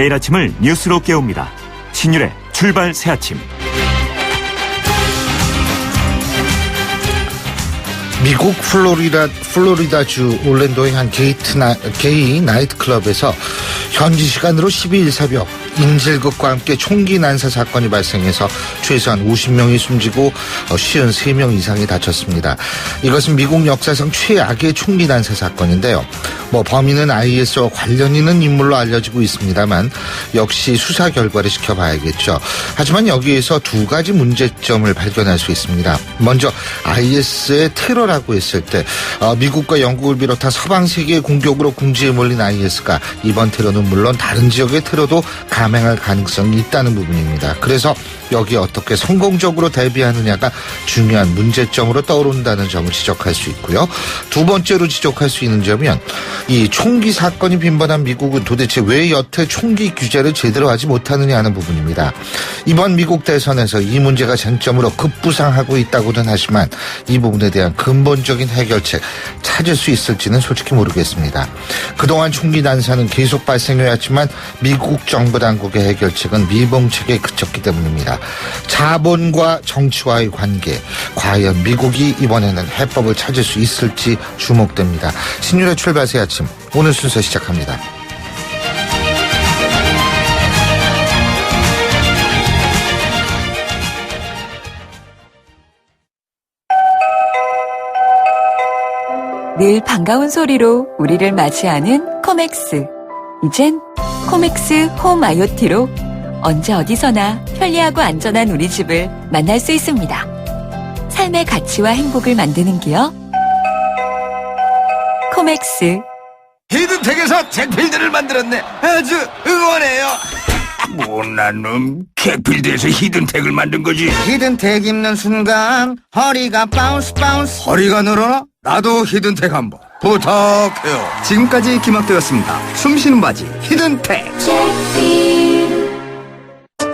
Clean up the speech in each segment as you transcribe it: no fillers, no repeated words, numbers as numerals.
매일 아침을 뉴스로 깨웁니다. 신율의 출발 새아침. 미국 플로리다주 올랜도의 한 게이 나이트클럽에서 현지 시간으로 12일 새벽 인질극과 함께 총기 난사 사건이 발생해서 최소한 50명이 숨지고 53명 이상이 다쳤습니다. 이것은 미국 역사상 최악의 총기 난사 사건인데요. 범인은 IS와 관련 있는 인물로 알려지고 있습니다만 역시 수사 결과를 지켜봐야겠죠. 하지만 여기에서 두 가지 문제점을 발견할 수 있습니다. 먼저 IS의 테러라고 했을 때 미국과 영국을 비롯한 서방 세계의 공격으로 궁지에 몰린 IS가 이번 테러는 물론 다른 지역의 테러도 감행할 가능성이 있다는 부분입니다. 그래서 여기에 어떻게 성공적으로 대비하느냐가 중요한 문제점으로 떠오른다는 점을 지적할 수 있고요. 두 번째로 지적할 수 있는 점은 이 총기 사건이 빈번한 미국은 도대체 왜 여태 총기 규제를 제대로 하지 못하느냐 하는 부분입니다. 이번 미국 대선에서 이 문제가 쟁점으로 급부상하고 있다고는 하지만 이 부분에 대한 근본적인 해결책 찾을 수 있을지는 솔직히 모르겠습니다. 그동안 총기 난사는 계속 발생해왔지만 미국 정부 당국의 해결책은 미봉책에 그쳤기 때문입니다. 자본과 정치와의 관계, 과연 미국이 이번에는 해법을 찾을 수 있을지 주목됩니다. 신율의 출발 새 아침, 오늘 순서 시작합니다. 늘 반가운 소리로 우리를 맞이하는 코맥스. 이젠 코맥스 홈 IoT로 언제 어디서나 편리하고 안전한 우리 집을 만날 수 있습니다. 삶의 가치와 행복을 만드는 기업 코맥스. 히든텍에서 잭필드를 만들었네. 아주 응원해요. 못난 놈, 잭필드에서 히든텍을 만든 거지. 히든텍 입는 순간 허리가 바운스. 허리가 늘어나? 나도 히든텍 한번 부탁해요. 지금까지 기막되었습니다. 숨쉬는 바지 히든텍.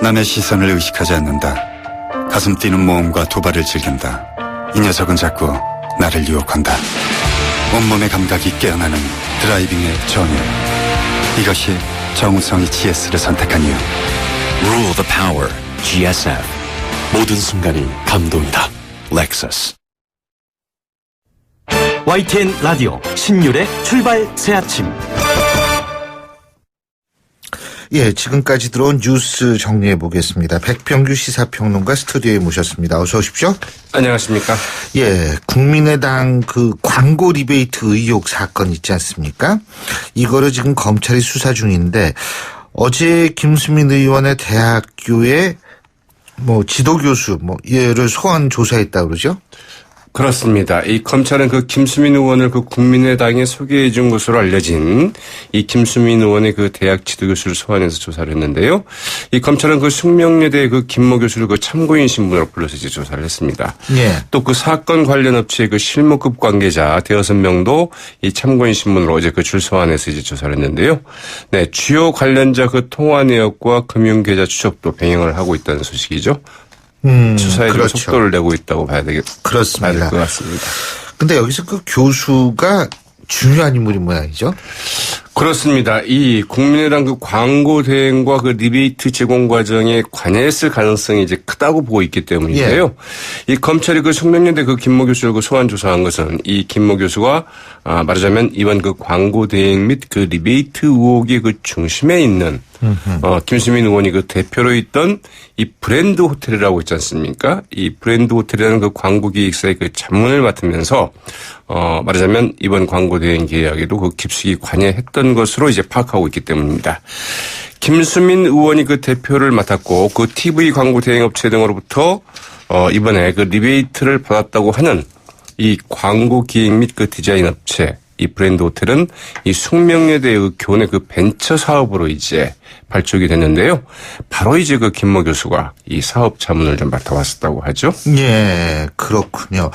남의 시선을 의식하지 않는다. 가슴 뛰는 모험과 도발을 즐긴다. 이 녀석은 자꾸 나를 유혹한다. 온몸의 감각이 깨어나는 드라이빙의 전율. 이것이 정우성이 GS를 선택한 이유. Rule the power. GSF. 모든 순간이 감동이다. Lexus. YTN 라디오 신율의 출발 새아침. 예, 지금까지 들어온 뉴스 정리해 보겠습니다. 백병규 시사평론가 스튜디오에 모셨습니다. 어서 오십시오. 안녕하십니까. 예, 국민의당 그 광고 리베이트 의혹 사건 있지 않습니까? 이거를 지금 검찰이 수사 중인데 어제 김수민 의원의 대학교에 지도교수 얘를 소환 조사했다고 그러죠? 그렇습니다. 이 검찰은 그 김수민 의원을 그 국민의당에 소개해 준 것으로 알려진 이 김수민 의원의 그 대학 지도교수를 소환해서 조사를 했는데요. 이 검찰은 그 숙명여대 그 김모 교수를 그 참고인 신분으로 불러서 이제 조사를 했습니다. 예. 또 그 사건 관련 업체의 그 실무급 관계자 5명도 이 참고인 신분으로 어제 그 줄 소환해서 이제 조사를 했는데요. 네, 주요 관련자 그 통화 내역과 금융계좌 추적도 병행을 하고 있다는 소식이죠. 수사에 좀 그렇죠. 속도를 내고 있다고 봐야 될 그렇습니다. 것 같습니다. 근데 여기서 그 교수가 중요한 인물인 모양이죠? 그렇습니다. 이 국민의당 그 광고 대행과 그 리베이트 제공 과정에 관여했을 가능성이 이제 크다고 보고 있기 때문인데요. 예. 이 검찰이 그 숙명여대 그 김모 교수를 그 소환 조사한 것은 이 김모 교수가 말하자면 이번 그 광고 대행 및 그 리베이트 의혹의 그 중심에 있는 김수민 의원이 그 대표로 있던 이 브랜드 호텔이라고 있지 않습니까? 이 브랜드 호텔이라는 그 광고 기획사의 그 자문을 맡으면서 말하자면 이번 광고 대행 계약에도 그 깊숙이 관여했던 것으로 이제 파악하고 있기 때문입니다. 김수민 의원이 그 대표를 맡았고 그 TV 광고 대행 업체 등으로부터 이번에 그 리베이트를 받았다고 하는 이 광고 기획 및 그 디자인 업체 이 브랜드 호텔은 이 숙명여대의 그 교내 그 벤처 사업으로 이제 발족이 됐는데요. 바로 이제 그 김모 교수가 이 사업 자문을 좀 맡아왔었다고 하죠. 예, 그렇군요.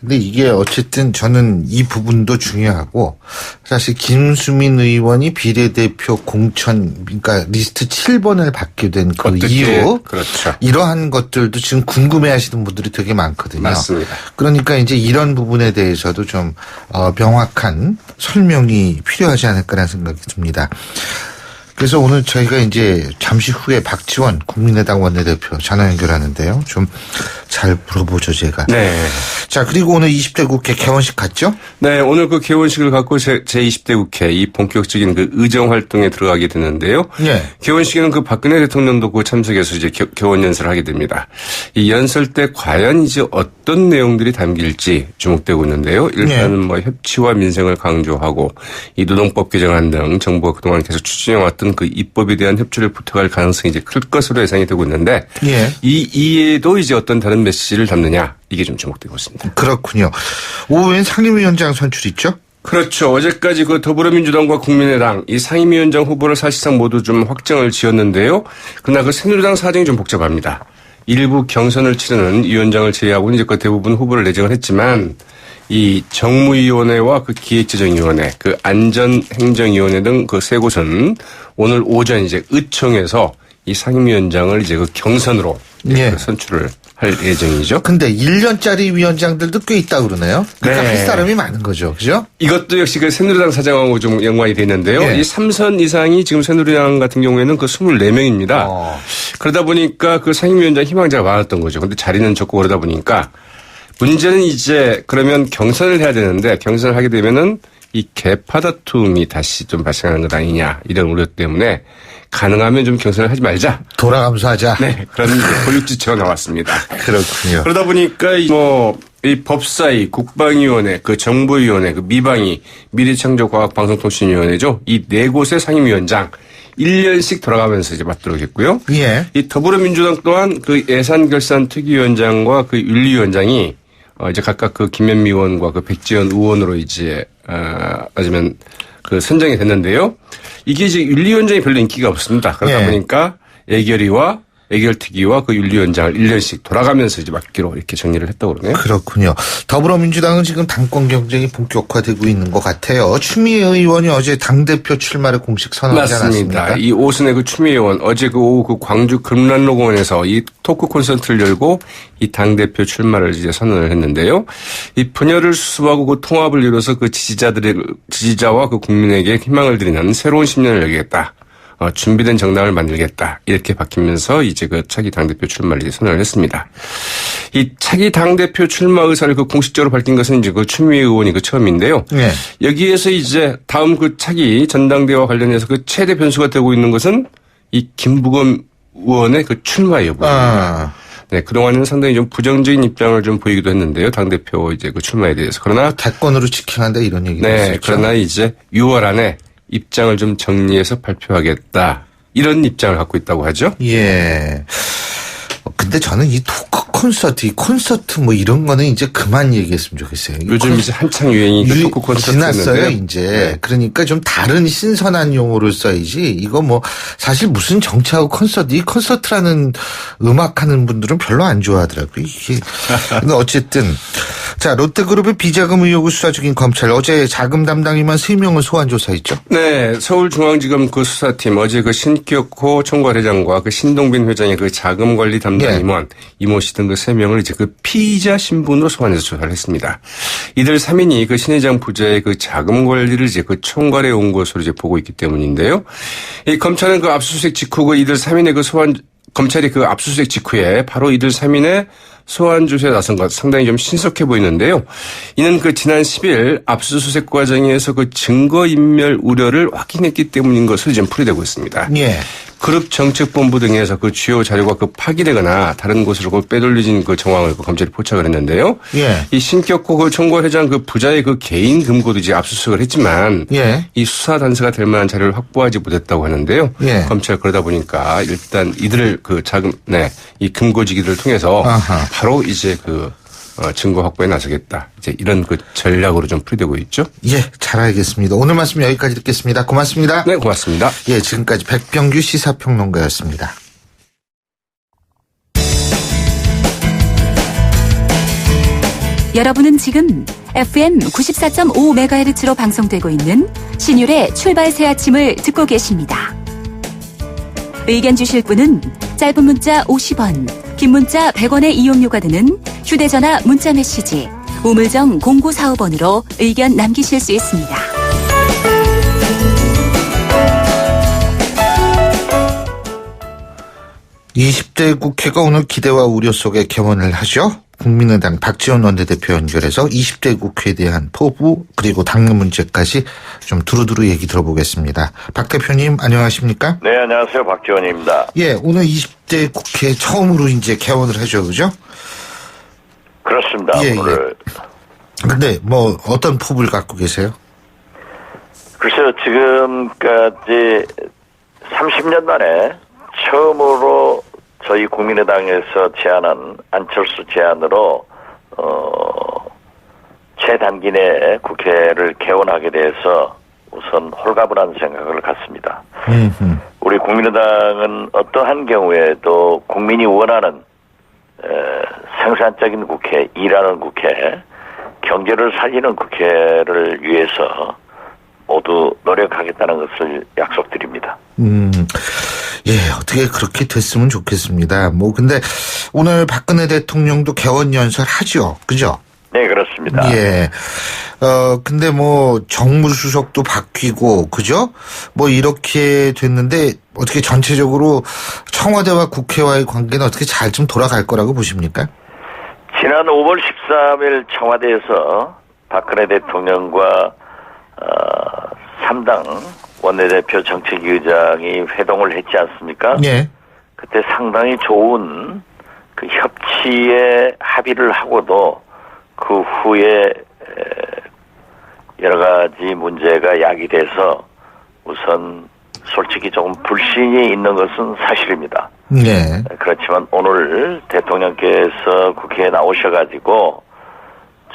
근데 이게 어쨌든 저는 이 부분도 중요하고 사실 김수민 의원이 비례대표 공천 그러니까 리스트 7번을 받게 된 그 이유 그렇죠. 이러한 것들도 지금 궁금해하시는 분들이 되게 많거든요. 맞습니다. 그러니까 이제 이런 부분에 대해서도 좀 명확한 설명이 필요하지 않을까라는 생각이 듭니다. 그래서 오늘 저희가 이제 잠시 후에 박지원 국민의당 원내대표 전화 연결하는데요. 좀 잘 물어보죠, 제가. 네. 자, 그리고 오늘 20대 국회 개원식 갔죠? 네, 오늘 그 개원식을 갖고 제20대 국회 이 본격적인 그 의정 활동에 들어가게 되는데요. 예. 개원식에는 그 박근혜 대통령도 그 참석해서 이제 개원 연설을 하게 됩니다. 이 연설 때 과연 이제 어떤 내용들이 담길지 주목되고 있는데요. 일단은 뭐 협치와 민생을 강조하고 이 노동법 개정안 등 정부가 그동안 계속 추진해왔던 그 입법에 대한 협조를 부탁할 가능성이 이제 클 것으로 예상이 되고 있는데 이에도 이제 어떤 다른 메시지를 담느냐 이게 좀 주목되고 있습니다. 그렇군요. 오후엔 상임위원장 선출 있죠? 그렇죠. 어제까지 그 더불어민주당과 국민의당 이 상임위원장 후보를 사실상 모두 좀 확정을 지었는데요. 그러나 그 새누리당 사정이 좀 복잡합니다. 일부 경선을 치르는 위원장을 제외하고는 이제 그 대부분 후보를 내정을 했지만 이 정무위원회와 그 기획재정위원회, 그 안전행정위원회 등 그 세 곳은 오늘 오전 이제 의총에서 이 상임위원장을 이제 그 경선으로 선출을 할 예정이죠. 근데 1년짜리 위원장들도 꽤 있다고 그러네요. 그러니까 할 사람이 많은 거죠. 그죠? 이것도 역시 그 새누리당 사정하고 좀 연관이 돼 있는데요. 이 3선 이상이 지금 새누리당 같은 경우에는 그 24명입니다. 그러다 보니까 그 상임위원장 희망자가 많았던 거죠. 근데 자리는 적고 그러다 보니까 문제는 이제 그러면 경선을 해야 되는데 경선을 하게 되면은 이 계파 다툼이 다시 좀 발생하는 것 아니냐 이런 우려 때문에 가능하면 좀 경선을 하지 말자. 돌아가면서 하자. 네. 그런 보육지처가 나왔습니다. 그렇군요. 그러다 보니까 이 법사위, 국방위원회, 그 정보위원회, 그 미방위, 미래창조과학방송통신위원회죠. 이 네 곳의 상임위원장 1년씩 돌아가면서 이제 맡도록 했고요. 이 더불어민주당 또한 그 예산결산특위위원장과 그 윤리위원장이 이제 각각 그 김현미 의원과 그 백지연 의원으로 이제 따지면 그 선정이 됐는데요. 이게 이제 윤리위원장이 별로 인기가 없습니다. 그러다 보니까 예결특위와 그 윤리위원장을 1년씩 돌아가면서 이제 맡기로 이렇게 정리를 했다고 그러네요. 그렇군요. 더불어민주당은 지금 당권 경쟁이 본격화되고 있는 것 같아요. 추미애 의원이 어제 당대표 출마를 공식 선언하지 않았습니까? 맞습니다. 이 오순에 그 추미애 의원 어제 그 오후 그 광주 금란로공원에서 이 토크 콘서트를 열고 이 당대표 출마를 이제 선언을 했는데요. 이 분열을 수습하고 그 통합을 이뤄서 그 지지자와 그 국민에게 희망을 드리는 새로운 10년을 열겠다. 준비된 정당을 만들겠다. 이렇게 바뀌면서 이제 그 차기 당대표 출마를 이제 선언을 했습니다. 이 차기 당대표 출마 의사를 그 공식적으로 밝힌 것은 이제 그 추미애 의원이 그 처음인데요. 여기에서 이제 다음 그 차기 전당대회와 관련해서 그 최대 변수가 되고 있는 것은 이 김부겸 의원의 그 출마 여부입니다. 네, 그동안은 상당히 좀 부정적인 입장을 좀 보이기도 했는데요. 당대표 이제 그 출마에 대해서. 그러나 대권으로 지켜간다 이런 얘기도 있었죠. 그러나 이제 6월 안에 입장을 좀 정리해서 발표하겠다. 이런 입장을 갖고 있다고 하죠. 근데 저는 이 토크 콘서트 뭐 이런 거는 이제 그만 얘기했으면 좋겠어요. 요즘 이제 한창 유행이 토크 콘서트 지났어요, 이제. 그러니까 좀 다른 신선한 용어를 써야지. 이거 뭐 사실 무슨 정치하고 콘서트, 이 콘서트라는 음악하는 분들은 별로 안 좋아하더라고요. 이게. 근데 어쨌든 자, 롯데그룹의 비자금 의혹을 수사 중인 검찰 어제 자금 담당인만 3명을 소환 조사했죠. 네, 서울중앙지검 그 수사팀 어제 그 신격호 총괄회장과 그 신동빈 회장의 그 자금 관리 담당 임원 이모 씨 등 그 3명을 이제 그 피의자 신분으로 소환해서 조사를 했습니다. 이들 3인이 그 신 회장 부자의 그 자금 관리를 이제 그 총괄해 온 것으로 이제 보고 있기 때문인데요. 이 검찰은 그 압수수색 직후 그 이들 3인의 그 검찰이 그 압수수색 직후에 바로 이들 3인의 소환 조사에 나선 것 상당히 좀 신속해 보이는데요. 이는 그 지난 10일 압수수색 과정에서 그 증거인멸 우려를 확인했기 때문인 것으로 지금 풀이되고 있습니다. 그룹 정책본부 등에서 그 주요 자료가 그 파기되거나 다른 곳으로 그 빼돌려진 그 정황을 그 검찰이 포착을 했는데요. 이 신격호 그 총괄회장 그 부자의 그 개인 금고도 이제 압수수색을 했지만 이 수사 단서가 될 만한 자료를 확보하지 못했다고 하는데요. 검찰 그러다 보니까 일단 이들을 그 자금 이 금고지기들을 통해서 바로 이제 그 증거 확보에 나서겠다. 이제 이런 그 전략으로 좀 풀이되고 있죠. 잘 알겠습니다. 오늘 말씀 여기까지 듣겠습니다. 고맙습니다. 네, 고맙습니다. 지금까지 백병규 시사평론가였습니다. 여러분은 지금 FM 94.5MHz로 방송되고 있는 신율의 출발 새 아침을 듣고 계십니다. 의견 주실 분은 짧은 문자 50원, 긴 문자 100원의 이용료가 드는 휴대전화 문자 메시지 우물정 0945번으로 의견 남기실 수 있습니다. 20대 국회가 오늘 기대와 우려 속에 개원을 하죠. 국민의당 박지원 원내대표 연결해서 20대 국회에 대한 포부 그리고 당내 문제까지 좀 두루두루 얘기 들어보겠습니다. 박 대표님 안녕하십니까? 네, 안녕하세요. 박지원입니다. 예, 오늘 20대 국회 처음으로 이제 개원을 하죠, 그죠? 그렇습니다. 예, 오늘. 근데 뭐 어떤 포부를 갖고 계세요? 글쎄요, 지금까지 30년 만에 처음으로 저희 국민의당에서 제안한 안철수 제안으로 최단기 내에 국회를 개원하게 돼서 우선 홀가분한 생각을 갖습니다. 우리 국민의당은 어떠한 경우에도 국민이 원하는 생산적인 국회, 일하는 국회, 경제를 살리는 국회를 위해서 모두 노력하겠다는 것을 약속드립니다. 예, 어떻게 그렇게 됐으면 좋겠습니다. 뭐, 근데 오늘 박근혜 대통령도 개원 연설 하죠. 그죠? 네, 그렇습니다. 예. 근데 뭐, 정무수석도 바뀌고, 그죠? 뭐, 이렇게 됐는데, 어떻게 전체적으로 청와대와 국회와의 관계는 어떻게 잘 좀 돌아갈 거라고 보십니까? 지난 5월 13일 청와대에서 박근혜 대통령과 3당 원내대표 정책위 의장이 회동을 했지 않습니까? 예. 그때 상당히 좋은 그 협치에 합의를 하고도 그 후에 여러 가지 문제가 야기돼서 우선 솔직히 조금 불신이 있는 것은 사실입니다. 네. 그렇지만 오늘 대통령께서 국회에 나오셔가지고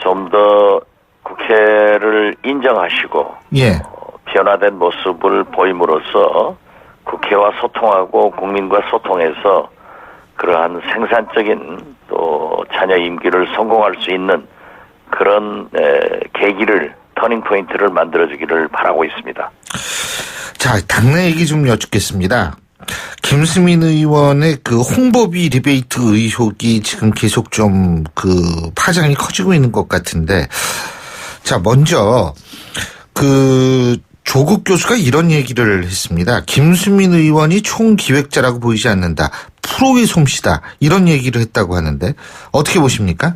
좀 더 국회를 인정하시고 예. 변화된 모습을 보임으로써 국회와 소통하고 국민과 소통해서 그러한 생산적인 또 자녀 임기를 성공할 수 있는 그런 계기를 터닝포인트를 만들어주기를 바라고 있습니다. 자, 당내 얘기 좀 여쭙겠습니다. 김수민 의원의 그 홍보비 리베이트 의혹이 지금 계속 좀 그 파장이 커지고 있는 것 같은데, 자, 먼저 그 조국 교수가 이런 얘기를 했습니다. 김수민 의원이 총기획자라고 보이지 않는다. 프로의 솜씨다. 이런 얘기를 했다고 하는데 어떻게 보십니까?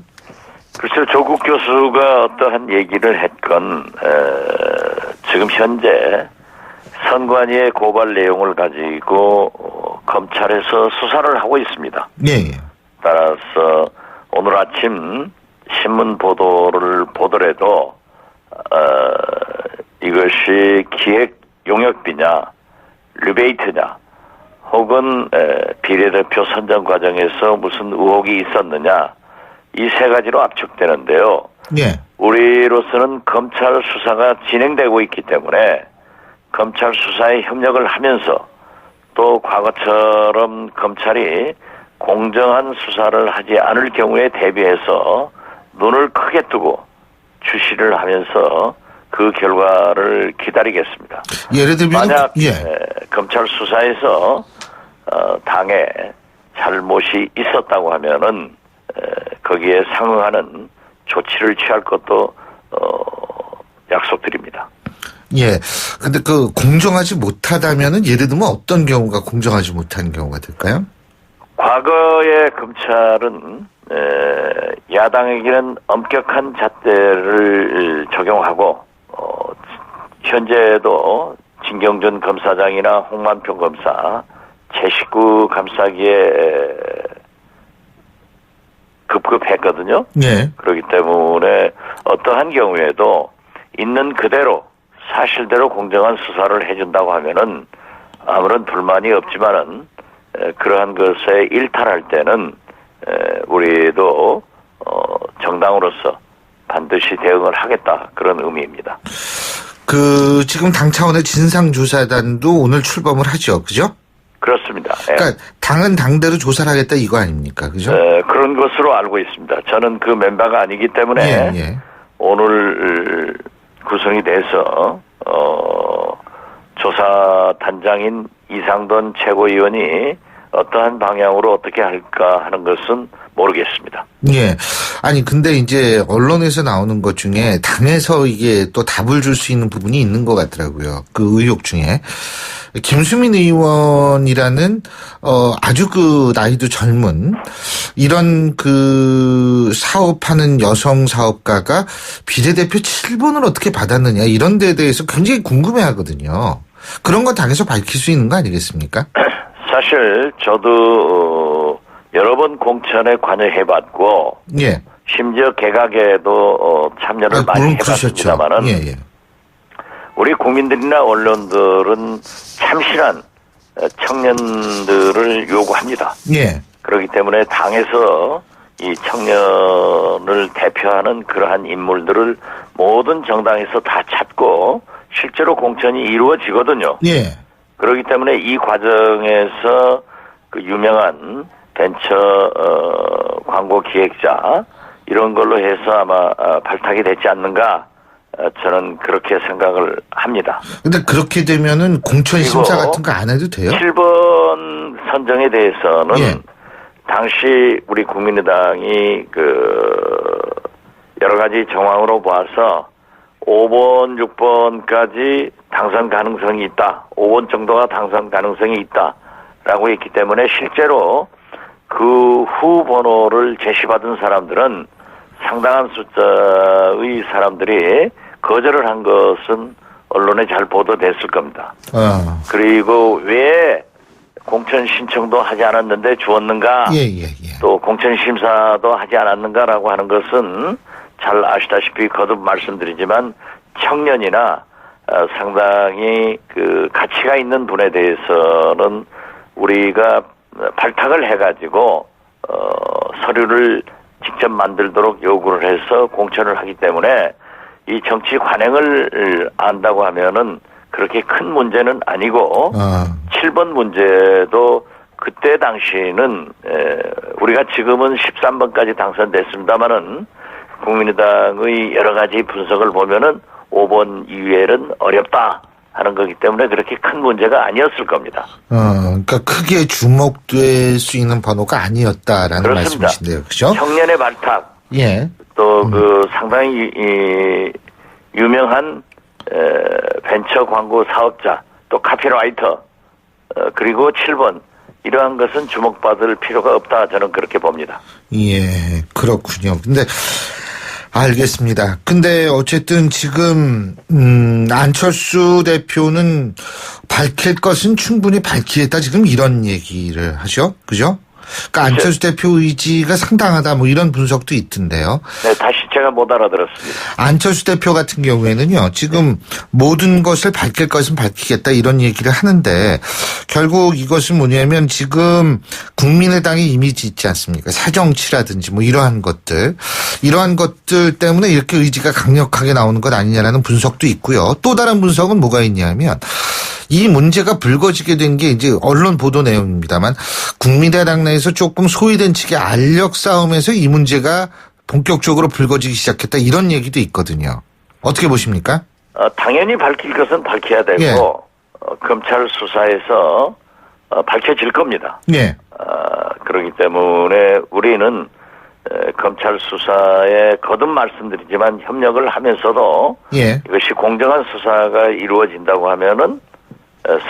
글쎄요, 조국 교수가 어떠한 얘기를 했건 지금 현재 선관위의 고발 내용을 가지고 검찰에서 수사를 하고 있습니다. 네. 따라서 오늘 아침 신문 보도를 보더라도 이것이 기획 용역비냐 리베이트냐 혹은 비례대표 선정 과정에서 무슨 의혹이 있었느냐 이 세 가지로 압축되는데요. 네. 우리로서는 검찰 수사가 진행되고 있기 때문에 검찰 수사에 협력을 하면서 또 과거처럼 검찰이 공정한 수사를 하지 않을 경우에 대비해서 눈을 크게 뜨고 주시를 하면서 그 결과를 기다리겠습니다. 예를 들면 만약 예. 검찰 수사에서 당에 잘못이 있었다고 하면은 거기에 상응하는 조치를 취할 것도 약속드립니다. 예. 근데 그 공정하지 못하다면은 예를 들면 어떤 경우가 공정하지 못한 경우가 될까요? 과거의 검찰은 야당에게는 엄격한 잣대를 적용하고 현재도 진경준 검사장이나 홍만표 검사 제 식구 감싸기에 급급했거든요. 네. 그렇기 때문에 어떠한 경우에도 있는 그대로 사실대로 공정한 수사를 해준다고 하면은 아무런 불만이 없지만은 그러한 것에 일탈할 때는 우리도 정당으로서 반드시 대응을 하겠다 그런 의미입니다. 그 지금 당 차원의 진상조사단도 오늘 출범을 하죠, 그죠? 그렇습니다. 그러니까 당은 당대로 조사를 하겠다 이거 아닙니까, 그죠? 그런 것으로 알고 있습니다. 저는 그 멤버가 아니기 때문에 예. 오늘 구성이 돼서 조사단장인 이상돈 최고위원이 어떠한 방향으로 어떻게 할까 하는 것은 모르겠습니다. 예. 아니, 근데 이제 언론에서 나오는 것 중에 당에서 이게 또 답을 줄 수 있는 부분이 있는 것 같더라고요. 그 의혹 중에. 김수민 의원이라는, 아주 그 나이도 젊은 이런 그 사업하는 여성 사업가가 비례대표 7번을 어떻게 받았느냐 이런 데에 대해서 굉장히 궁금해 하거든요. 그런 건 당에서 밝힐 수 있는 거 아니겠습니까? 사실 저도 여러 번 공천에 관여해봤고 예. 심지어 개각에도 참여를 많이 해봤습니다만은 예. 우리 국민들이나 언론들은 참신한 청년들을 요구합니다. 예. 그렇기 때문에 당에서 이 청년을 대표하는 그러한 인물들을 모든 정당에서 다 찾고 실제로 공천이 이루어지거든요. 예. 그렇기 때문에 이 과정에서 그 유명한 벤처 광고 기획자 이런 걸로 해서 아마 발탁이 되지 않는가 저는 그렇게 생각을 합니다. 근데 그렇게 되면은 공천 심사 같은 거 안 해도 돼요? 7번 선정에 대해서는 예. 당시 우리 국민의당이 그 여러 가지 정황으로 봐서 5번, 6번까지 당선 가능성이 있다. 5번 정도가 당선 가능성이 있다라고 했기 때문에 실제로 그 후 번호를 제시받은 사람들은 상당한 숫자의 사람들이 거절을 한 것은 언론에 잘 보도됐을 겁니다. 그리고 왜 공천 신청도 하지 않았는데 주었는가? 예. 또 공천 심사도 하지 않았는가라고 하는 것은 잘 아시다시피 거듭 말씀드리지만 청년이나 상당히 그 가치가 있는 분에 대해서는 우리가 발탁을 해가지고 서류를 직접 만들도록 요구를 해서 공천을 하기 때문에 이 정치 관행을 안다고 하면은 그렇게 큰 문제는 아니고 7번 문제도 그때 당시는 우리가 지금은 13번까지 당선됐습니다마는 국민의당의 여러 가지 분석을 보면은 5번 이외에는 어렵다 하는 거기 때문에 그렇게 큰 문제가 아니었을 겁니다. 그러니까 크게 주목될 수 있는 번호가 아니었다라는 그렇습니다. 말씀이신데요, 그렇죠? 청년의 발탁, 예. 또 그 상당히 유명한 벤처 광고 사업자, 또 카피라이터, 그리고 7번 이러한 것은 주목받을 필요가 없다 저는 그렇게 봅니다. 예, 그렇군요. 근데 알겠습니다. 근데 어쨌든 지금 안철수 대표는 밝힐 것은 충분히 밝히겠다 지금 이런 얘기를 하죠. 그죠? 그러니까 안철수 대표 의지가 상당하다 뭐 이런 분석도 있던데요. 네, 다시 제가 못 알아들었습니다. 안철수 대표 같은 경우에는요. 지금 모든 것을 밝힐 것은 밝히겠다 이런 얘기를 하는데 결국 이것은 뭐냐면 지금 국민의당의 이미지 있지 않습니까? 사정치라든지 뭐 이러한 것들 때문에 이렇게 의지가 강력하게 나오는 것 아니냐라는 분석도 있고요. 또 다른 분석은 뭐가 있냐면 이 문제가 불거지게 된 게 이제 언론 보도 내용입니다만 국민의당 내에서 조금 소외된 측의 알력 싸움에서 이 문제가 본격적으로 불거지기 시작했다 이런 얘기도 있거든요. 어떻게 보십니까? 당연히 밝힐 것은 밝혀야 되고 예. 검찰 수사에서 밝혀질 겁니다. 예. 그렇기 때문에 우리는 검찰 수사에 거듭 말씀드리지만 협력을 하면서도 예. 이것이 공정한 수사가 이루어진다고 하면은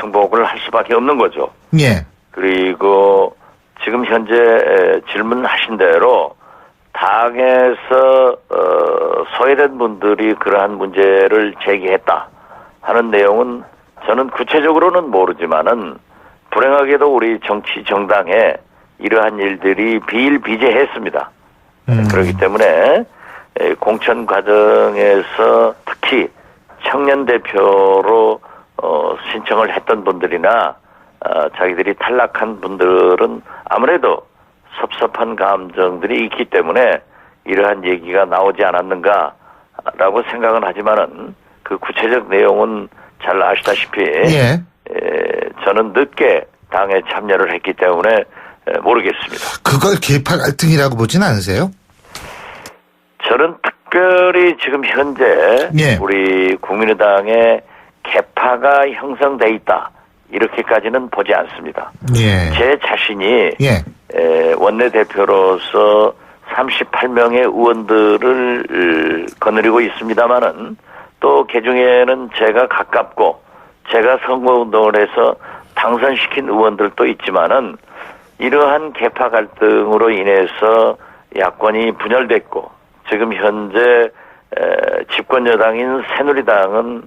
승복을 할 수밖에 없는 거죠. 예. 그리고 지금 현재 질문하신 대로 당에서 소외된 분들이 그러한 문제를 제기했다 하는 내용은 저는 구체적으로는 모르지만은 불행하게도 우리 정치 정당에 이러한 일들이 비일비재했습니다. 그렇기 때문에 공천 과정에서 특히 청년 대표로 신청을 했던 분들이나 자기들이 탈락한 분들은 아무래도 섭섭한 감정들이 있기 때문에 이러한 얘기가 나오지 않았는가라고 생각은 하지만은 그 구체적 내용은 잘 아시다시피 예. 저는 늦게 당에 참여를 했기 때문에 모르겠습니다. 그걸 계파 갈등이라고 보진 않으세요? 저는 특별히 지금 현재 예. 우리 국민의당에 개파가 형성돼 있다 이렇게까지는 보지 않습니다. 예. 제 자신이 예. 원내대표로서 38명의 의원들을 거느리고 있습니다마는 또 그중에는 제가 가깝고 제가 선거운동을 해서 당선시킨 의원들도 있지만은 이러한 계파 갈등으로 인해서 야권이 분열됐고 지금 현재 집권 여당인 새누리당은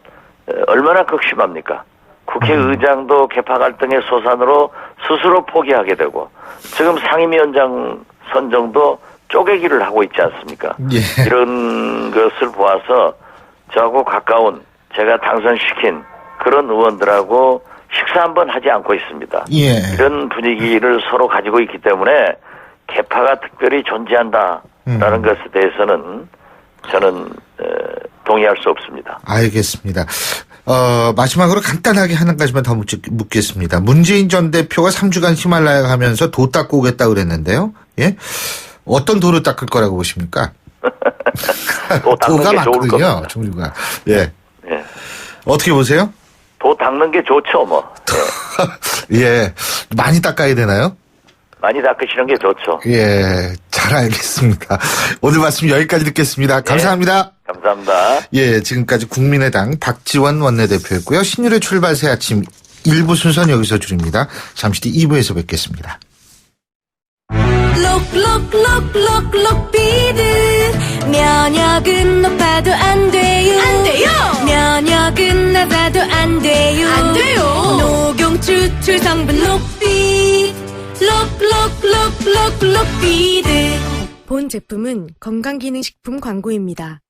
얼마나 극심합니까? 국회의장도 계파 갈등의 소산으로 스스로 포기하게 되고 지금 상임위원장 선정도 쪼개기를 하고 있지 않습니까? 예. 이런 것을 보아서 저하고 가까운 제가 당선시킨 그런 의원들하고 식사 한번 하지 않고 있습니다. 예. 이런 분위기를 서로 가지고 있기 때문에 계파가 특별히 존재한다라는 것에 대해서는 저는 동의할 수 없습니다. 알겠습니다. 마지막으로 간단하게 한 가지만 더 묻겠습니다. 문재인 전 대표가 3주간 히말라야 가면서 도 닦고 오겠다고 그랬는데요. 예? 어떤 도를 닦을 거라고 보십니까? 도가 많거든요, 종류가. 예. 예. 어떻게 보세요? 도 닦는 게 좋죠, 뭐. 예. 예. 많이 닦아야 되나요? 많이 닦으시는 게 좋죠. 예. 잘 알겠습니다. 오늘 말씀 여기까지 듣겠습니다. 감사합니다. 예. 감사합니다. 예. 지금까지 국민의당 박지원 원내대표였고요. 신율의 출발 새 아침 1부 순서는 여기서 줄입니다. 잠시 뒤 2부에서 뵙겠습니다. 록록록록록록비드 면역은 높아도 안 돼요. 면역은 낮아도 안 돼요. 녹용추 출성분 록비 록록록록록비드. 본 제품은 건강기능식품 광고입니다.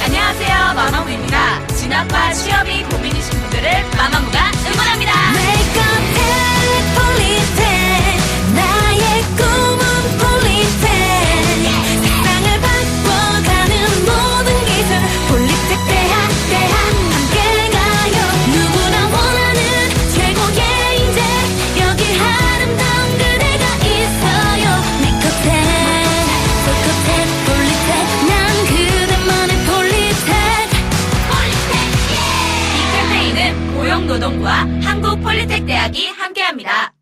안녕하세요, 마마무입니다. 진학과 취업이 고민이신 분들을 마마무가 응원합니다. 나의 꿈은 폴리텍. 세상을 바꿔가는 모든 기술 폴리텍 대학 함께 가요. 누구나 원하는 최고의 인재 여기 아름다운 그대가 있어요. 내 겉에 폴리텍 난 그대만의 폴리텍. 이 캠페인은 고용노동부와 한국폴리텍대학이 함께합니다.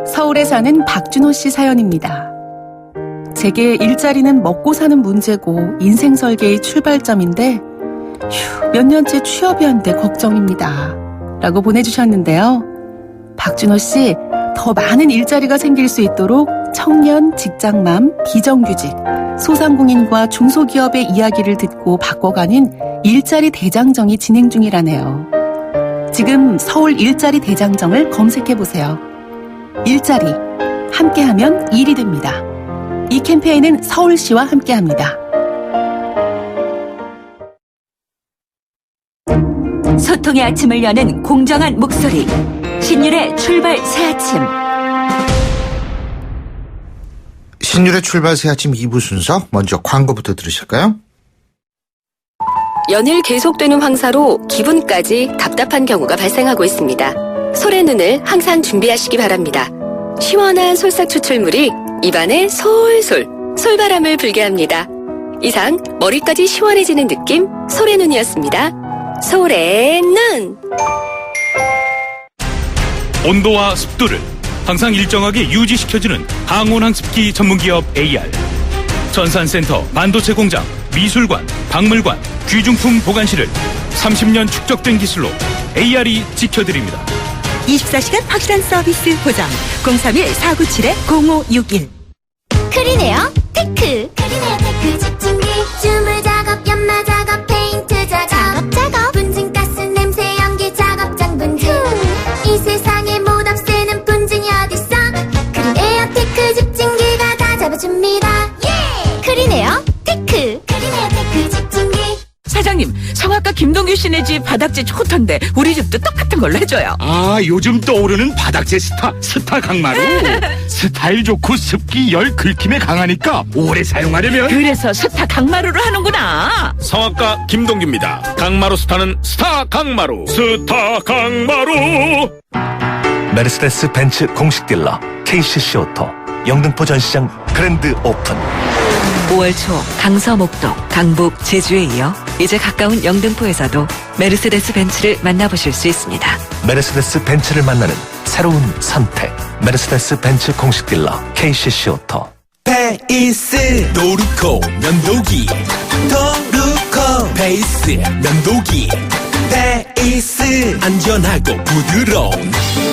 서울에 사는 박준호 씨 사연입니다. 제게 일자리는 먹고 사는 문제고 인생 설계의 출발점인데 몇 년째 취업이 안 돼 걱정입니다. 라고 보내주셨는데요. 박준호 씨, 더 많은 일자리가 생길 수 있도록 청년, 직장맘, 비정규직, 소상공인과 중소기업의 이야기를 듣고 바꿔가는 일자리 대장정이 진행 중이라네요. 지금 서울 일자리 대장정을 검색해보세요. 일자리, 함께하면 일이 됩니다. 이 캠페인은 서울시와 함께합니다. 소통의 아침을 여는 공정한 목소리. 신율의 출발 새 아침. 신율의 출발 새 아침 2부 순서, 먼저 광고부터 들으실까요? 연일 계속되는 황사로 기분까지 답답한 경우가 발생하고 있습니다. 솔의 눈을 항상 준비하시기 바랍니다. 시원한 솔싹 추출물이 입안에 솔솔 솔바람을 불게 합니다. 이상 머리까지 시원해지는 느낌 솔의 눈이었습니다. 솔의 눈. 온도와 습도를 항상 일정하게 유지시켜주는 항온항습기 전문기업 AR. 전산센터, 반도체 공장, 미술관, 박물관, 귀중품 보관실을 30년 축적된 기술로 AR이 지켜드립니다. 24시간 확실한 서비스 보장 031-497-0561. 크리네어 테크. 크리네어 테크 집중기 주물 작업 연마 작업 페인트 작업 분진가스 냄새 연기 작업장 분진. 이 세상에 못 없애는 분진이 어딨어. 크리네어 테크 집중기가 다 잡아줍니다. 예. 크리네어 테크. 크리네어 테크 집중기. 사장님, 성악가 김동규 씨네 집 바닥재 좋던데 우리 집도 똑같은 걸로 해줘요. 아, 요즘 떠오르는 바닥재 스타 강마루. 스타일 좋고 습기 열 긁힘에 강하니까 오래 사용하려면. 그래서 스타 강마루로 하는구나. 성악가 김동규입니다. 강마루 스타는 스타 강마루. 스타 강마루. 메르세데스 벤츠 공식 딜러 KCC 오토 영등포 전시장 그랜드 오픈. 5월 초 강서 목동, 강북, 제주에 이어 이제 가까운 영등포에서도 메르세데스 벤츠를 만나보실 수 있습니다. 메르세데스 벤츠를 만나는 새로운 선택. 메르세데스 벤츠 공식 딜러 KCC 오토. 페이스 도루코 면도기 도루코 페이스 면도기 페이스 안전하고 부드러운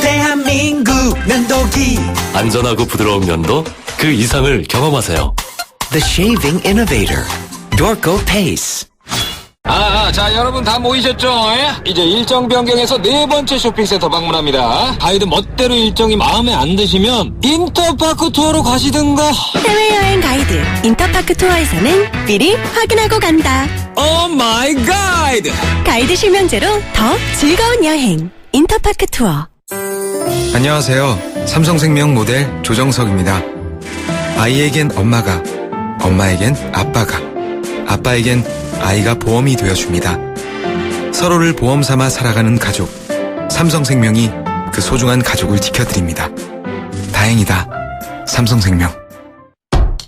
대한민국 면도기 안전하고 부드러운 면도 그 이상을 경험하세요. The Shaving Innovator Dorco Pace. 자, 여러분 다 모이셨죠? 이제 일정 변경해서 4번째 쇼핑센터 방문합니다. 가이드 멋대로 일정이 마음에 안 드시면 인터파크 투어로 가시든가. 해외여행 가이드 인터파크 투어에서는 미리 확인하고 간다. 오 마이 가이드! 가이드 실명제로 더 즐거운 여행 인터파크 투어. 안녕하세요. 삼성생명 모델 조정석입니다. 아이에겐 엄마가, 엄마에겐 아빠가, 아빠에겐 아이가 보험이 되어줍니다. 서로를 보험 삼아 살아가는 가족. 삼성생명이 그 소중한 가족을 지켜드립니다. 다행이다. 삼성생명.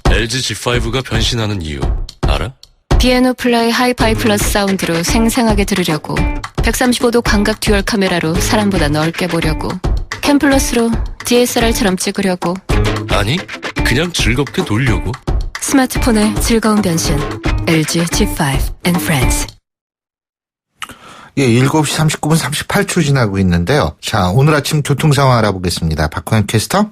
LG G5가 변신하는 이유 알아? 비에노 플라이 하이파이 플러스 사운드로 생생하게 들으려고 135도 광각 듀얼 카메라로 사람보다 넓게 보려고 캠 플러스로 DSLR처럼 찍으려고 아니, 그냥 즐겁게 놀려고. 스마트폰의 즐거운 변신 LG G5 and Friends. 예, 7시 39분 38초 지나고 있는데요. 자, 오늘 아침 교통 상황 알아보겠습니다. 박호영 캐스터.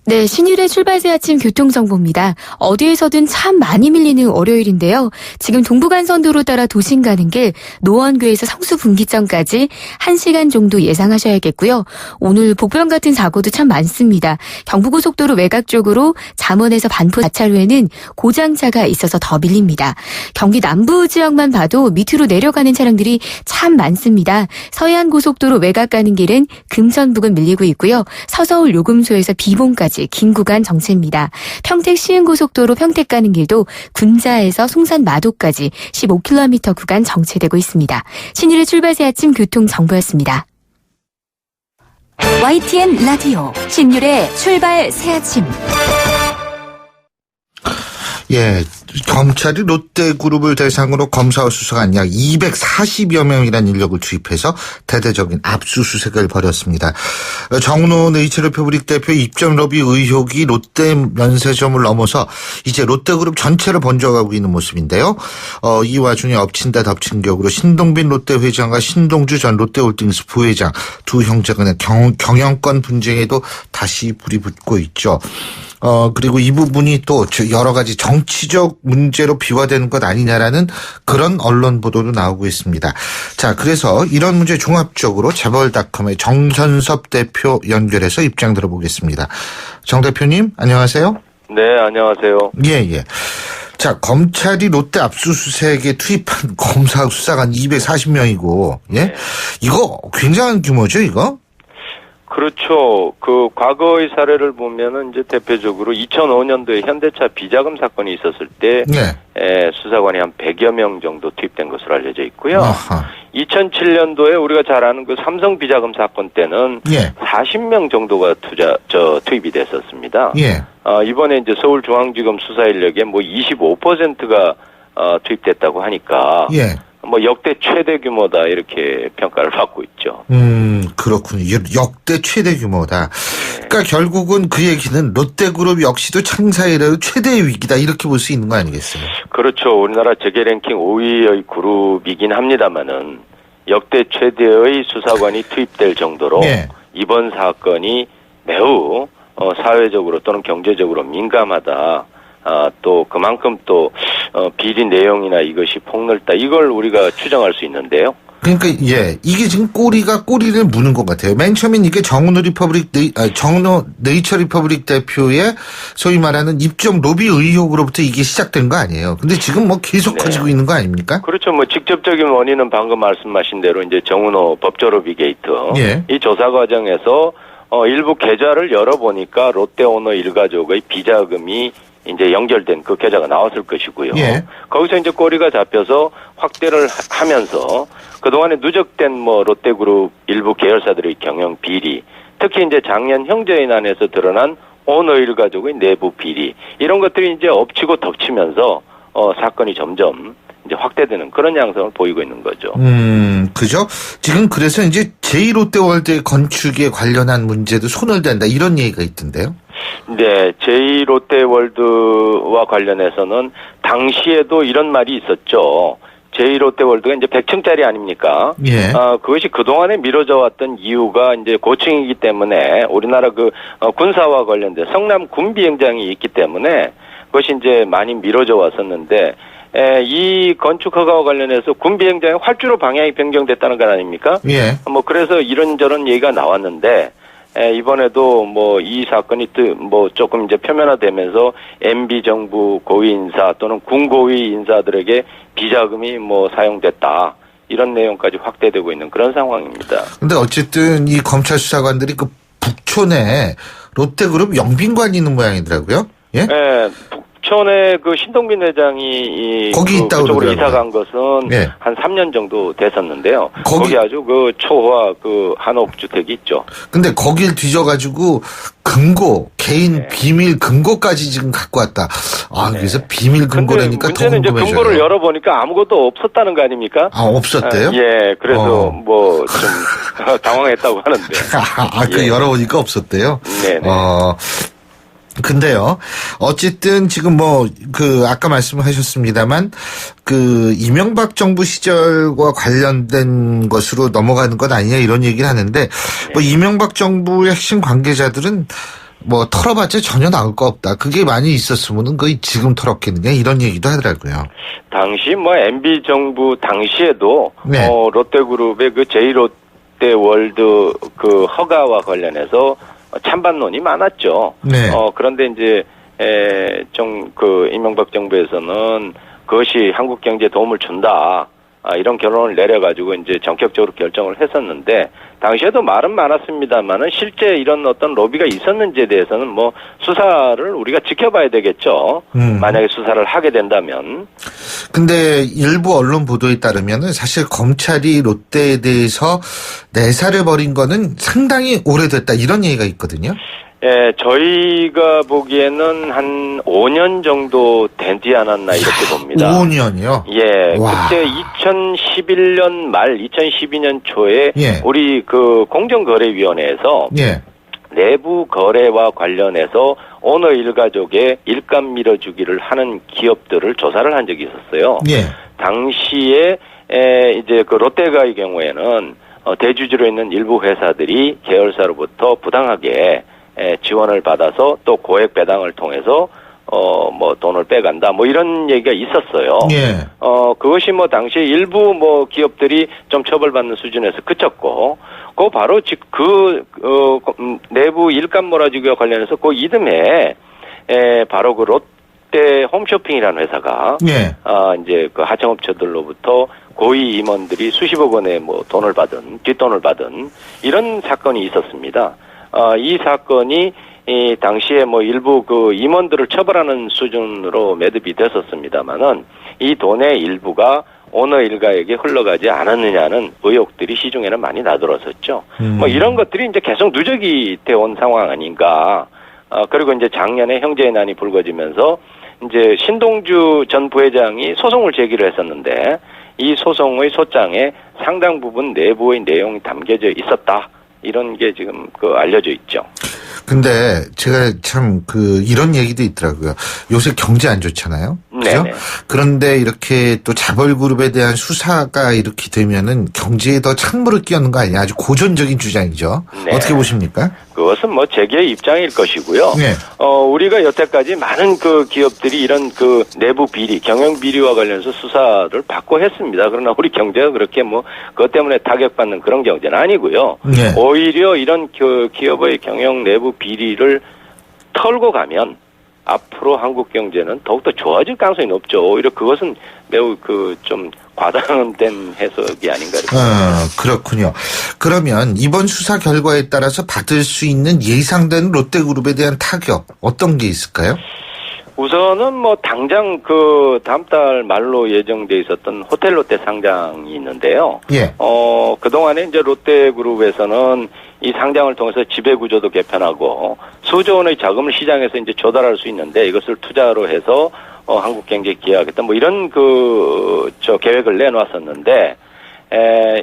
네, 신일의 출발새 아침 교통정보입니다. 어디에서든 참 많이 밀리는 월요일인데요. 지금 동부간선도로 따라 도심 가는 길 노원교에서 성수분기점까지 1시간 정도 예상하셔야겠고요. 오늘 복병 같은 사고도 참 많습니다. 경부고속도로 외곽 쪽으로 잠원에서 반포 4차로에는 고장차가 있어서 더 밀립니다. 경기 남부 지역만 봐도 밑으로 내려가는 차량들이 참 많습니다. 서해안고속도로 외곽 가는 길은 금천 부근 밀리고 있고요. 서서울 요금소에서 비봉까지 긴 구간 정체입니다. 평택 시흥고속도로 평택 가는 길도 군자에서 송산 마도까지 15km 구간 정체되고 있습니다. 신일의 출발새 아침 교통정보였습니다. YTN 라디오 신율의 출발 새 아침. 예, 검찰이 롯데그룹을 대상으로 검사와 수사관 약 240여 명이라는 인력을 투입해서 대대적인 압수수색을 벌였습니다. 정은호 네이처리퍼블릭 대표 입점 로비 의혹이 롯데 면세점을 넘어서 이제 롯데그룹 전체를 번져가고 있는 모습인데요. 이 와중에 엎친다 덮친 격으로 신동빈 롯데 회장과 신동주 전 롯데홀딩스 부회장 두 형제 간의 경영권 분쟁에도 다시 불이 붙고 있죠. 그리고 이 부분이 또 여러 가지 정치적 문제로 비화되는 것 아니냐라는 그런 언론 보도도 나오고 있습니다. 자, 그래서 이런 문제 종합적으로 재벌닷컴의 정선섭 대표 연결해서 입장 들어보겠습니다. 정 대표님, 안녕하세요. 네, 안녕하세요. 예. 자, 검찰이 롯데 압수수색에 투입한 검사 수사관 240명이고, 예? 네. 이거 굉장한 규모죠, 이거? 그렇죠. 그 과거의 사례를 보면은 이제 대표적으로 2005년도에 현대차 비자금 사건이 있었을 때 수사관이 한 100여 명 정도 투입된 것으로 알려져 있고요. 아하. 2007년도에 우리가 잘 아는 그 삼성 비자금 사건 때는 40명 정도가 투입이 됐었습니다. 이번에 이제 서울중앙지검 수사 인력의 뭐 25%가 투입됐다고 하니까 뭐 역대 최대 규모다 이렇게 평가를 받고 있죠. 그렇군요. 역대 최대 규모다. 그러니까 결국은 그 얘기는 롯데그룹 역시도 창사 이래 최대의 위기다 이렇게 볼 수 있는 거 아니겠어요? 그렇죠. 우리나라 재계 랭킹 5위의 그룹이긴 합니다만은 역대 최대의 수사관이 투입될 정도로 이번 사건이 매우 사회적으로 또는 경제적으로 민감하다. 또 그만큼 또 비리 내용이나 이것이 폭넓다. 이걸 우리가 추정할 수 있는데요. 그러니까 이게 지금 꼬리를 무는 것 같아요. 맨 처음엔 이게 정은호 네이처 리퍼블릭 대표의 소위 말하는 입점 로비 의혹으로부터 이게 시작된 거 아니에요. 근데 지금 뭐 계속 커지고 있는 거 아닙니까? 그렇죠. 뭐 직접적인 원인은 방금 말씀하신 대로 이제 정은호 법조로비 게이트 이 조사 과정에서 일부 계좌를 열어보니까 롯데오너 일가족의 비자금이 이제 연결된 그 계좌가 나왔을 것이고요. 거기서 이제 꼬리가 잡혀서 확대를 하면서 그동안에 누적된 뭐 롯데그룹 일부 계열사들의 경영 비리, 특히 이제 작년 형제인안에서 드러난 오너 일가족의 내부 비리, 이런 것들이 이제 엎치고 덮치면서 사건이 점점 이제 확대되는 그런 양상을 보이고 있는 거죠. 그죠? 지금 그래서 이제 제2롯데월드 건축에 관련한 문제도 손을 댄다 이런 얘기가 있던데요. 네, 제2롯데월드와 관련해서는 당시에도 이런 말이 있었죠. 제2롯데월드가 이제 100층짜리 아닙니까? 예. 그것이 그동안에 미뤄져 왔던 이유가 이제 고층이기 때문에 우리나라 군사와 관련된 성남 군비행장이 있기 때문에 그것이 이제 많이 미뤄져 왔었는데, 이 건축 허가와 관련해서 군비행장이 활주로 방향이 변경됐다는 것 아닙니까? 예. 그래서 이런저런 얘기가 나왔는데, 이번에도 이 사건이 조금 이제 표면화되면서 MB 정부 고위 인사 또는 군 고위 인사들에게 비자금이 사용됐다. 이런 내용까지 확대되고 있는 그런 상황입니다. 근데 어쨌든 이 검찰 수사관들이 그 북촌에 롯데그룹 영빈관이 있는 모양이더라고요. 예? 네. 북촌에 신동빈 회장이 거기 있다고 그쪽으로 그러더라고요. 이사 간 것은 네. 한 3년 정도 됐었는데요. 거기 아주 초호화 한옥주택이 있죠. 근데 거길 뒤져가지고 개인 비밀 금고까지 지금 갖고 왔다. 그래서 비밀 금고라니까 더 문제는 이제 궁금해져요. 금고를 열어보니까 아무것도 없었다는 거 아닙니까? 없었대요? 예, 그래서 좀 당황했다고 하는데. 그 열어보니까 없었대요? 네네. 근데요, 어쨌든 지금 아까 말씀하셨습니다만, 이명박 정부 시절과 관련된 것으로 넘어가는 것 아니냐 이런 얘기를 하는데, 이명박 정부의 핵심 관계자들은 털어봤자 전혀 나올 거 없다. 그게 많이 있었으면은 거의 지금 털었겠느냐 이런 얘기도 하더라고요. 당시 MB 정부 당시에도 네. 롯데그룹의 제2롯데월드 허가와 관련해서 찬반론이 많았죠. 네. 그런데 이제 이명박 정부에서는 그것이 한국 경제에 도움을 준다. 이런 결론을 내려가지고 이제 전격적으로 결정을 했었는데, 당시에도 말은 많았습니다만은 실제 이런 어떤 로비가 있었는지에 대해서는 수사를 우리가 지켜봐야 되겠죠. 만약에 수사를 하게 된다면. 근데 일부 언론 보도에 따르면은 사실 검찰이 롯데에 대해서 내사를 벌인 거는 상당히 오래됐다 이런 얘기가 있거든요. 예, 저희가 보기에는 한 5년 정도 되지 않았나 이렇게 봅니다. 5년이요? 예, 와. 그때 2011년 말, 2012년 초에 예. 우리 공정거래위원회에서 예. 내부 거래와 관련해서 오너 일가족의 일감 밀어주기를 하는 기업들을 조사를 한 적이 있었어요. 예. 당시에 이제 롯데가의 경우에는 대주주로 있는 일부 회사들이 계열사로부터 부당하게 지원을 받아서 또 고액 배당을 통해서 돈을 빼간다 이런 얘기가 있었어요. 예. 그것이 당시 일부 기업들이 좀 처벌받는 수준에서 그쳤고, 바로 내부 일감 몰아주기와 관련해서 이듬해 바로 롯데 홈쇼핑이라는 회사가 예. 이제 하청업체들로부터 고위 임원들이 수십억 원의 뒷돈을 받은 이런 사건이 있었습니다. 이 사건이 당시에 일부 임원들을 처벌하는 수준으로 매듭이 됐었습니다만은 이 돈의 일부가 오너 일가에게 흘러가지 않았느냐는 의혹들이 시중에는 많이 나돌았었죠. 이런 것들이 이제 계속 누적이 되어온 상황 아닌가. 그리고 이제 작년에 형제의 난이 불거지면서 이제 신동주 전 부회장이 소송을 제기를 했었는데, 이 소송의 소장에 상당 부분 내부의 내용이 담겨져 있었다. 이런 게 지금 알려져 있죠. 근데 제가 참 이런 얘기도 있더라고요. 요새 경제 안 좋잖아요. 그죠? 네네. 그런데 이렇게 또 자벌그룹에 대한 수사가 이렇게 되면은 경제에 더 찬물을 끼얹는 거 아니냐. 아주 고전적인 주장이죠. 네. 어떻게 보십니까? 그것은 제계의 입장일 것이고요. 네. 우리가 여태까지 많은 기업들이 이런 내부 비리, 경영 비리와 관련해서 수사를 받고 했습니다. 그러나 우리 경제가 그렇게 그것 때문에 타격받는 그런 경제는 아니고요. 네. 오히려 이런 기업의 경영 내부 비리를 털고 가면 앞으로 한국 경제는 더욱더 좋아질 가능성이 높죠. 오히려 그것은 매우 좀 과장된 해석이 아닌가. 그렇군요. 그러면 이번 수사 결과에 따라서 받을 수 있는 예상되는 롯데그룹에 대한 타격 어떤 게 있을까요? 우선은 당장 다음 달 말로 예정돼 있었던 호텔 롯데 상장이 있는데요. 예. 그동안에 이제 롯데그룹에서는 이 상장을 통해서 지배 구조도 개편하고 수조 원의 자금을 시장에서 이제 조달할 수 있는데, 이것을 투자로 해서 한국경제 기여하겠다 뭐 이런 계획을 내놓았었는데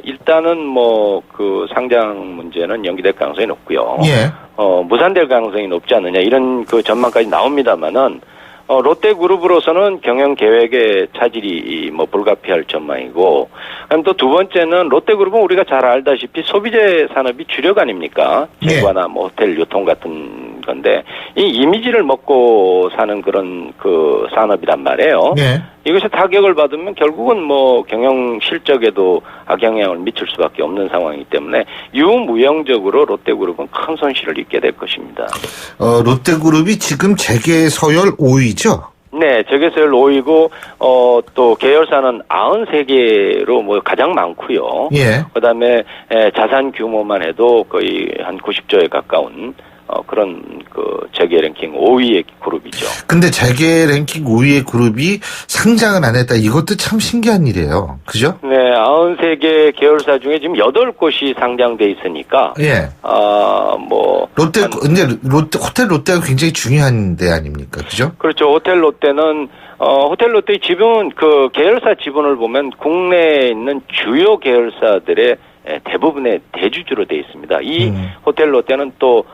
일단은 뭐 그 상장 문제는 연기될 가능성이 높고요. 예. 무산될 가능성이 높지 않느냐 이런 그 전망까지 나옵니다만은 롯데그룹으로서는 경영 계획에 차질이 뭐 불가피할 전망이고, 그럼 또 두 번째는 롯데그룹은 우리가 잘 알다시피 소비재 산업이 주력 아닙니까? 제과나 뭐 호텔, 유통 같은 건데 이 이미지를 먹고 사는 그런 그 산업이란 말이에요. 네. 이것이 타격을 받으면 결국은 뭐 경영 실적에도 악영향을 미칠 수밖에 없는 상황이기 때문에 유무형적으로 롯데그룹은 큰 손실을 입게 될 것입니다. 롯데그룹이 지금 재계 서열 5위죠? 네, 재계서열 5위고 또 계열사는 93개로 뭐 가장 많고요. 예. 그다음에 자산 규모만 해도 거의 한 90조에 가까운 그런 그 재계 랭킹 5위의 그룹이죠. 근데 재계 랭킹 5위의 그룹이 상장을 안 했다. 이것도 참 신기한 일이에요. 그죠? 네, 93개 계열사 중에 지금 8곳이 상장돼 있으니까. 예. 근데 호텔 롯데가 굉장히 중요한 데 아닙니까? 그죠? 그렇죠. 호텔 롯데는 호텔 롯데의 지분, 그 계열사 지분을 보면 국내에 있는 주요 계열사들의 대부분의 대주주로 되어 있습니다. 이 호텔 롯데는 또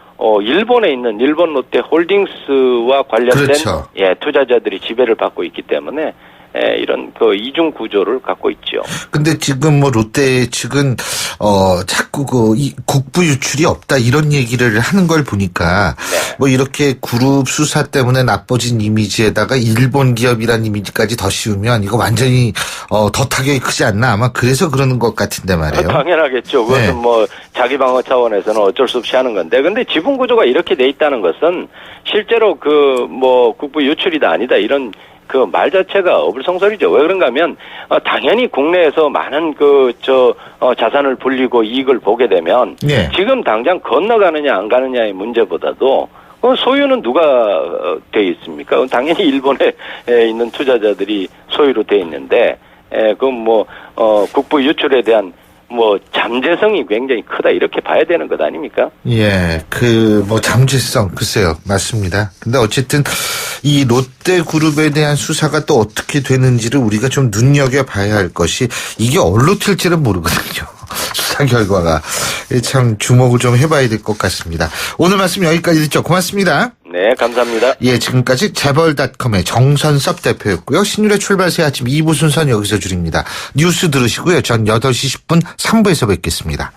일본에 있는 일본 롯데 홀딩스와 관련된 그렇죠. 투자자들이 지배를 받고 있기 때문에 이런 그 이중 구조를 갖고 있죠. 근데 지금 뭐 롯데 측은 자꾸 이 국부 유출이 없다 이런 얘기를 하는 걸 보니까 뭐 이렇게 그룹 수사 때문에 나빠진 이미지에다가 일본 기업이라는 이미지까지 더 씌우면 이거 완전히 더 타격이 크지 않나 아마 그래서 그러는 것 같은데 말이에요. 당연하겠죠. 그것은 뭐 자기 방어 차원에서는 어쩔 수 없이 하는 건데, 근데 지분 구조가 이렇게 돼 있다는 것은 실제로 그 뭐 국부 유출이다 아니다 이런 그 말 자체가 어불성설이죠. 왜 그런가 하면 당연히 국내에서 많은 자산을 불리고 이익을 보게 되면 지금 당장 건너가느냐 안 가느냐의 문제보다도 소유는 누가 돼 있습니까? 당연히 일본에 있는 투자자들이 소유로 돼 있는데 국부 유출에 대한 잠재성이 굉장히 크다 이렇게 봐야 되는 것 아닙니까? 예, 잠재성 글쎄요, 맞습니다. 근데 어쨌든 이 롯데그룹에 대한 수사가 또 어떻게 되는지를 우리가 좀 눈여겨 봐야 할 것이 이게 어디로 튈지는 모르거든요. 수사 결과가 참 주목을 좀 해봐야 될 것 같습니다. 오늘 말씀 여기까지 듣죠. 고맙습니다. 네, 감사합니다. 예, 지금까지 재벌닷컴의 정선섭 대표였고요. 신율의 출발 새 아침 2부 순서는 여기서 줄입니다. 뉴스 들으시고요. 전 8시 10분 3부에서 뵙겠습니다.